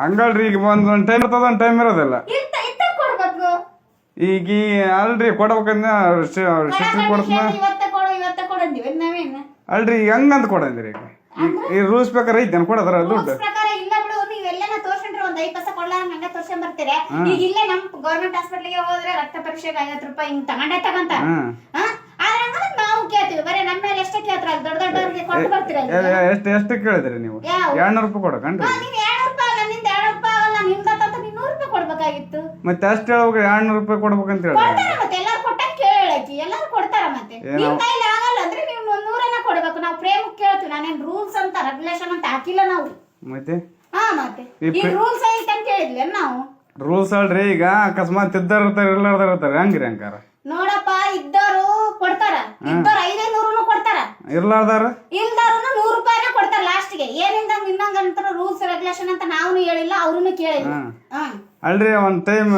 ಹಂಗಲ್ರಿ ಈಗ ಒಂದ್ ಟೈಮ್ ಇರ್ತದ ಒಂದ್ ಟೈಮ್ ಇರೋದಿಲ್ಲ. ಈಗ ಅಲ್ರಿ ಕೊಡ್ಬೇಕಂದ ಸಿಸ್ಟರ್ ಕೊಡ್ತಾನ ಅಲ್ರಿ ಈಗ ಹಂಗಂತ ಕೊಡಂದ್ರಿ ಈಗ ರೂಲ್ಸ್ ಪ್ರಕಾರ ಐತೆ ಕೊಡದ್ರ ದುಡ್ಡು ಈಗ ಇಲ್ಲೇ ನಮ್ ಗೌರ್ಮೆಂಟ್ ಹಾಸ್ಪಿಟಲ್ಗೆ ಹೋದ್ರೆ ರಕ್ತ ಪರೀಕ್ಷೆಗೆ 50 ರೂಪಾಯಿ ಹಿಂಗ್ ತಗೊಂಡ ನಾವು ಕೇಳ್ತೀವಿ ಬರೀ ನಮ್ಮ ಮೇಲೆ ಎಷ್ಟೇ ಕೇಳ್ತಾರ ದೊಡ್ಡ ದೊಡ್ಡವ್ರಿಗೆ ಕೊಟ್ಟು ಬರ್ತೀರ ಎಷ್ಟು ಕೇಳಿದ್ರಿ ನೀವು 200 ರೂಪಾಯಿ ಕೊಡಕಂಡ್ರಿ ನೀನ್ 200 ರೂಪಾಯಿ ಆಗಲ್ಲ ನಿಂದ 200 ರೂಪಾಯಿ ಆಗಲ್ಲ ನಿಮ್ದಂತ ನೀನ್ 100 ರೂಪಾಯಿ ಕೊಡ್ಬೇಕಾಗಿತ್ತು ಮತ್ತೆ ಅಷ್ಟು ಹೇಳ್ಬೇಕು 200 ರೂಪಾಯಿ ಕೊಡ್ಬೇಕಂತ ಹೇಳಿ ಮತ್ತೆ ಎಲ್ಲಾರು ಕೊಟ್ಟಾಗ ಕೇಳಕಿ ಎಲ್ಲಾರು ಕೊಡ್ತಾರ ಮತ್ತೆ ನಿಮ್ ಕೈಲಿ ಆಗಲ್ಲ ಅಂದ್ರೆ ನೀವು 100 ಕೊಡ್ಬೇಕು ನಾವು ಪ್ರೇಮಕ್ಕೆ ಕೇಳ್ತೀವಿ ನಾನೇನ್ ರೂಲ್ಸ್ ಅಂತ ರೆಗ್ಯುಲೇಷನ್ ಅಂತ ಹಾಕಿಲ್ಲ ನಾವು ಮತ್ತೆ ಮತ್ತೆ ಈ ರೂಲ್ಸ್ ಐತೆ ಅಂತ ಹೇಳಿದ್ವಿ ನಾವು ರೂಲ್ಸ್ ಅಲ್ರಿ ಈಗ ಅಕಸ್ಮಾತ್ ಇದ್ದಾರ ಇರ್ತಾರೆ ಇರ್ಲಾರ್ದಾರ ಇರ್ತಾರೆ ಹಂಗ್ರಿ ಹಂಗಾರ ನೋಡಪ್ಪ ಇದ್ದವರು ಕೊಡ್ತಾರ ಇದ್ದವ್ರು 500 ಕೊಡ್ತಾರ ಇರ್ಲಾರ್ದಾರ ಇಲ್ದಾರು 100 ರೂಪಾಯಿನ ಕೊಡ್ತಾರ ಲಾಸ್ಟ್ ಗೆ ಏನಿಂದ ನಿನ್ನಂಗಂತ ರೂಲ್ಸ್ ರೆಗ್ಯುಲೇಷನ್ ಅಂತ ನಾವು ಹೇಳಿಲ್ಲ ಅವ್ರನ್ನು ಕೇಳಿಲ್ಲ ಅಲ್ರಿ ಒಂದ್ ಟೈಮ್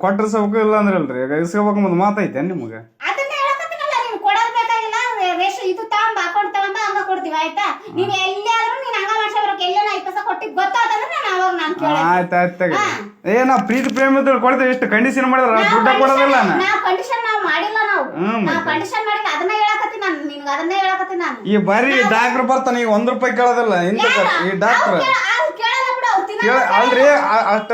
ಕೊಟ್ರ ಸೌಕ ಇಲ್ಲ ಅಂದ್ರಲ್ರಿ ಈಗ ಇಸ್ಕೋಬೇಕು ಮುಂದ್ ಮಾತೈತೆ ನಿಮ್ಗೆ ಅದನ್ನ ಹೇಳಕತ್ತಿನಲ್ಲ ನೀನ್ ಕೊಡೋದ್ ಬೇಕಾಗಿಲ್ಲ ರೇಷನ್ ಇದು ತಗೊಂಡ್ ಅಕೌಂಟ್ ತಗೊಂಡ ಹಂಗ ಕೊಡ್ತೀವಿ ಆಯ್ತಾ ನೀವ್ ಎಲ್ಲಿಯಾದ್ರೂ ನೀನ್ ಹಂಗ ಮಾಡ್ಸೋರ್ಗೆ ಎಲ್ಲೇನ 5 ಪೈಸೆ ಕೊಟ್ಟಿದ್ ಗೊತ್ತಾದ್ರೆ ನಾನು ಆಯ್ತಾಯ್ತಾಗ ಏನ ಪ್ರೀತಿ ಪ್ರೇಮ ಕೊಡ್ತೇವೆ ಎಷ್ಟು ಕಂಡೀಷನ್ ಮಾಡಿದ್ರ ದುಡ್ಡ ಕೊಡೋದಿಲ್ಲ ನಾವು ಕಂಡೀಷನ್ ನಾವು ಮಾಡಿಲ್ಲ ನಾವು ಕಂಡೀಷನ್ ಮಾಡಿ ಅದನ್ನ ಹೇಳಕತ್ತೀನಿ ನಾನು ನಿನಗೆ ಅದನ್ನ ಹೇಳಕತ್ತೀನಿ ನಾನು ಈ ಬರೀ ಡಾಕ್ಟರ್ ಬರ್ತಾನೆ ಈಗ 1 ರೂಪಾಯಿ ಕೇಳೋದಿಲ್ಲ ಇಂತ ಈ ಡಾಕ್ಟರ್ ಅಲ್ರಿ ಅಷ್ಟ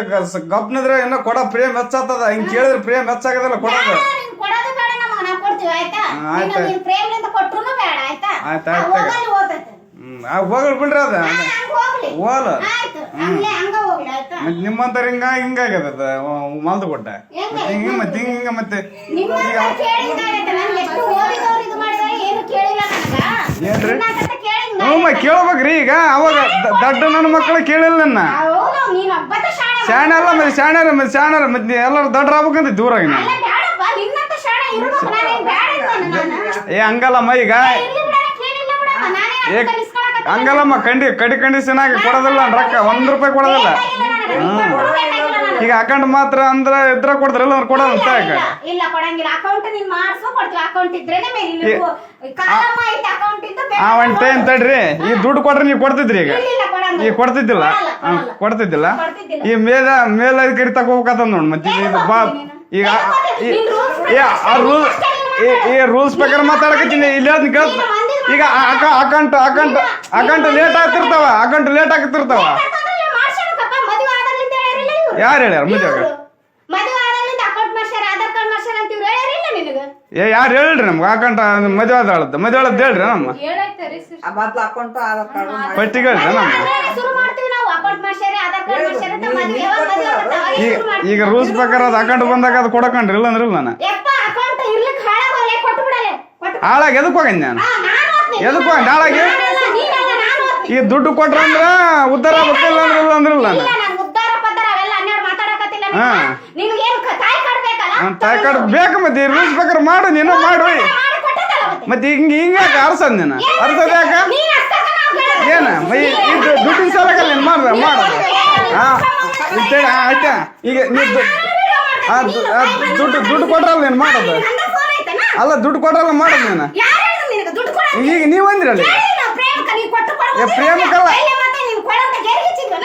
ಗಪ್ನದ್ರೆ ಏನೋ ಕೊಡ ಪ್ರೇಮ್ ಹೆಚ್ಚಾಗ್ತದ ಹಿಂಗ್ ಕೇಳಿದ್ರೆ ಪ್ರೇಮ್ ಹೆಚ್ಚಾಗದಲ್ಲ ಕೊಡೋದು ಕೊಡೋದು ಬೇಡ ನಮಗೆ ನಾವು ಕೊಡ್ತೀವಿ ಆಯ್ತಾ ನೀನು ಪ್ರೇಮದಿಂದ ಕೊಟ್ರುನು ಬೇಡ ಆಯ್ತಾ ಆಯ್ತಾಯ್ತು ಹೋಗ್ಲಿ ಬಿಡ್ರಿ ಅದ ಹೋಲ ಮತ್ತೆ ನಿಮ್ಮಂತರ ಹಿಂಗಾಗ್ಯದ ಮಲ್ದು ಕೊಟ್ಟ ಮತ್ತೆ ಹಿಂಗ ಮತ್ತೆ ಏನ್ರಿ ಕೇಳ್ಬೇಕ್ರಿ ಈಗ ಅವಾಗ ದಡ್ಡ ನನ್ನ ಮಕ್ಕಳು ಕೇಳಿಲ್ಲ ನನ್ನ ಶಾಣ ಅಲ್ಲ ಮತ್ತೆ ಶಾಣ ಮತ್ತೆ ಎಲ್ಲರೂ ದಡ್ರ ಆಗ್ಬೇಕಂತ ದೂರಾಗಿ ಹಂಗಲ್ಲಮ್ಮ ಈಗ ಹಂಗಲ್ಲಮ್ಮ ಕಡಿ ಕಂಡೀಷನ್ ಆಗಿ ಕೊಡೋದಿಲ್ಲ ರೊಕ್ಕ 1 ರೂಪಾಯಿ ಕೊಡೋದಿಲ್ಲ ಈಗ ಅಕೌಂಟ್ ಮಾತ್ರ ಅಂದ್ರ ಇದ್ರ ಕೊಡ್ತಾರಲ್ಲ ಅವ್ರು ಕೊಡೋದು ಇಲ್ಲ ಕೊಡಂಗಿಲ್ಲ ಅಕೌಂಟ್ ನೀನ್ ಮಾಡ್ಸೋ ಕೊಡ್ತೀವಿ ಅಕೌಂಟ್ ಇದ್ರೇನೆ ಒಂದ್ ಟೈಮ್ ತಡ್ರಿ ಈ ದುಡ್ಡು ಕೊಟ್ರೆ ನೀವು ಕೊಡ್ತಿದ್ರಿ ಈಗ ಕೊಡ್ತಿದ್ದಿಲ್ಲ ಈ ಮೇಲಧಿಕಾರಿ ತಗೋಬೇಕಂತ ನೋಡ್ ಮತ್ತೆ ಈಗ ಈ ರೂಲ್ಸ್ ಪ್ರಕಾರ ಮಾತಾಡಕತ್ತೀನಿ ಇಲ್ಲಿ ಈಗ ಅಕೌಂಟ್ ಲೇಟ್ ಆಗ್ತಿರ್ತಾವ ಯಾರು ಹೇಳ್ಯಾರ ಯಾರು ಹೇಳ್ರಿ ನಮ್ಗೆ ಅಕೌಂಟ್ ಮದುವೆ ಆದಳದ್ದು ಹೇಳ್ರಿ ನಮ್ಮ ಪಟ್ಟಿಗೆ ಹೇಳ್ರಿ ನಮ್ಮ ಈಗ ರೂಲ್ಸ್ ಪ್ರಕಾರ ಅದು ಅಕೌಂಟ್ ಬಂದಾಗ ಅದು ಕೊಡಕಂಡ್ರಿ ಇಲ್ಲ ಅಂದ್ರೆ ಇಲ್ಲ ನಾನು ಹಾಳಾಗಿ ಎದಕ್ ಹೋಗಿ ನಾನು ಹಾಳಾಗಿ ಈ ದುಡ್ಡು ಕೊಟ್ರ ಅಂದ್ರ ಉದ್ದಾರ ಆಗ್ಬೇಕಿಲ್ಲ ಅಂದ್ರಿಲ್ಲ ತಾಯಿ ಕಾರ್ಡ್ ಬೇಕು ಮತ್ತೆ ರೂಲ್ಸ್ ಪ್ರಕಾರ ಮಾಡು ನೀನು ಮಾಡು ಮತ್ತೆ ಹಿಂಗ ಅರ್ಸದ್ ನೀನು ಅರ್ಸದ ಯಾಕ ಏನ ದುಡ್ಡಿನ ಸಲಕಲ್ಲ ನೀನು ಮಾಡೋದು ಆಯ್ತಾ ಈಗ ದುಡ್ಡು ಕೊಟ್ರಲ್ಲ ನೀನು ಮಾಡೋದು ಅಲ್ಲ ದುಡ್ಡು ಕೊಟ್ರಲ್ಲ ಮಾಡೋದು ನೀನು ಈಗ ನೀವ್ ಅಂದ್ರಲ್ಲ ಪ್ರೇಮಕ್ಕಲ್ಲ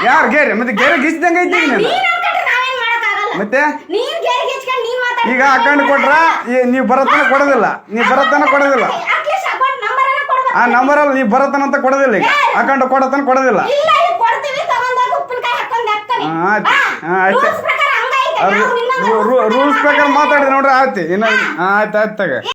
ಯಾರು ಗೇರಿ ಮತ್ತೆ ಗೇರಿ ಗಿಚ್ದಂಗ ಐತಿ ನೀನು ಮತ್ತೆ ಈಗ ಅಕೌಂಟ್ ಕೊಟ್ರ ನೀವ್ ಬರತನ ಕೊಡೋದಿಲ್ಲ ಆ ನಂಬರ್ ಅಲ್ಲಿ ನೀವ್ ಬರತನ ಅಂತ ಕೊಡೋದಿಲ್ಲ ಈಗ ಅಕೌಂಟ್ ಕೊಡತನ ಕೊಡೋದಿಲ್ಲ ಆಯ್ತು ರೂಲ್ಸ್ ಪ್ರಕಾರ ಮಾತಾಡಿದ್ರೆ ನೋಡ್ರಿ ಆಯ್ತು ಆಯ್ತು ತಗ